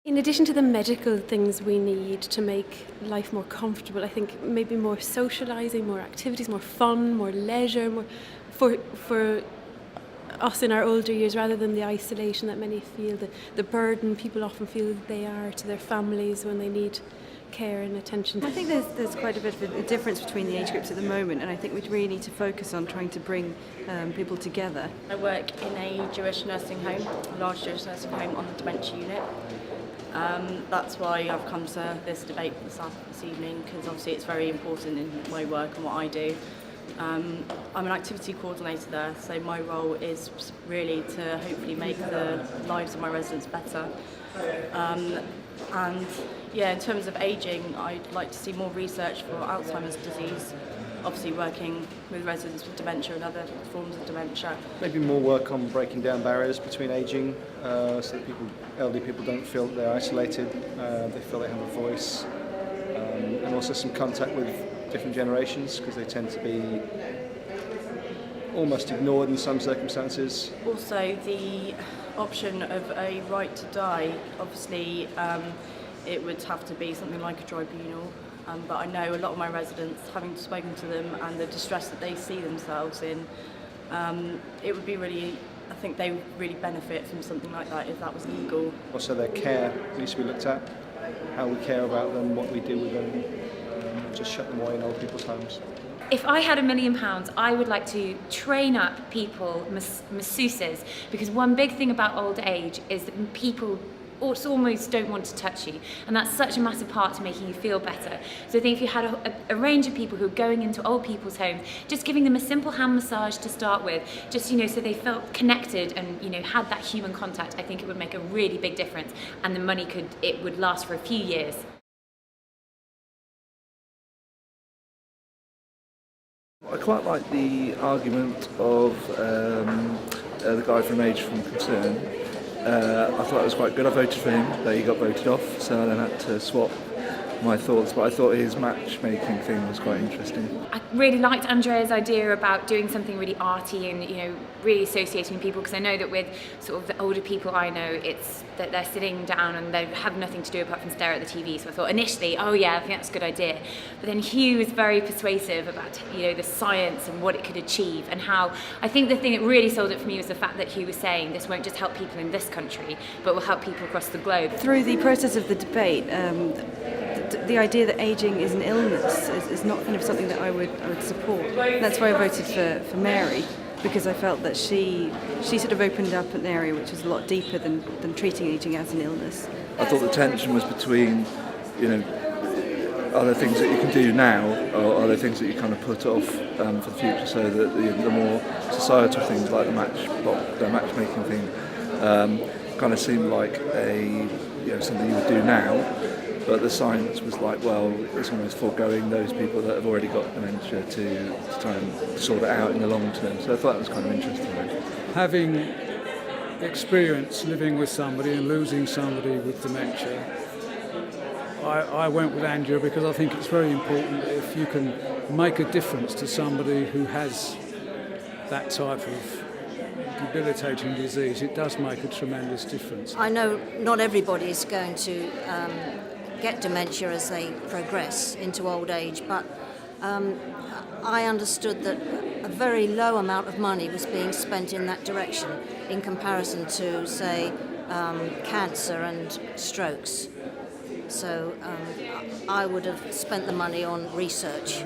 In addition to the medical things we need to make life more comfortable, I think maybe more socialising, more activities, more fun, more leisure, more for us in our older years, rather than the isolation that many feel, the burden people often feel they are to their families when they need care and attention. I think there's quite a bit of a difference between the age groups at the moment, and I think we really need to focus on trying to bring people together. I work in a Jewish nursing home, a large Jewish nursing home on the dementia unit. That's why I've come to this debate this evening, because obviously it's very important in my work and what I do. I'm an activity coordinator there, so my role is really to hopefully make the lives of my residents better. And yeah, in terms of ageing, I'd like to see more research for Alzheimer's disease, obviously working with residents with dementia and other forms of dementia. Maybe more work on breaking down barriers between ageing, so that elderly people don't feel that they're isolated, they feel they have a voice, and also some contact with different generations, because they tend to be almost ignored in some circumstances. Also, the option of a right to die, obviously it would have to be something like a tribunal, but I know a lot of my residents, having spoken to them and the distress that they see themselves in, it would be really, I think they would really benefit from something like that if that was legal. Also their care needs to be looked at, how we care about them, what we do with them, just shut them away in old people's homes. If I had £1 million, I would like to train up people, masseuses, because one big thing about old age is that people almost don't want to touch you, and that's such a massive part to making you feel better. So I think if you had a range of people who are going into old people's homes, just giving them a simple hand massage to start with, just so they felt connected and had that human contact, I think it would make a really big difference, and the money would last for a few years. I quite like the argument of the guy from Age from Concern. I thought it was quite good. I voted for him, but he got voted off, so I then had to swap my thoughts, but I thought his matchmaking thing was quite interesting. I really liked Andrea's idea about doing something really arty and really associating people, because I know that with sort of the older people I know, it's that they're sitting down and they have nothing to do apart from stare at the TV. So I thought initially, oh yeah, I think that's a good idea. But then Hugh was very persuasive about the science and what it could achieve, and how I think the thing that really sold it for me was the fact that Hugh was saying this won't just help people in this country, but will help people across the globe. Through the process of the debate, the idea that ageing is an illness is not kind of something that I would support. That's why I voted for Mary, because I felt that she sort of opened up an area which is a lot deeper than treating ageing as an illness. I thought the tension was between, are there things that you can do now, or are there things that you kind of put off for the future, so that the more societal things like the matchmaking thing kind of seemed like something you would do now. But the science was like, well, it's almost foregoing those people that have already got dementia to try and sort it out in the long term. So I thought that was kind of interesting. Having experience living with somebody and losing somebody with dementia, I went with Andrea because I think it's very important that if you can make a difference to somebody who has that type of debilitating disease, it does make a tremendous difference. I know not everybody is going to get dementia as they progress into old age, but I understood that a very low amount of money was being spent in that direction in comparison to, say, cancer and strokes. So I would have spent the money on research.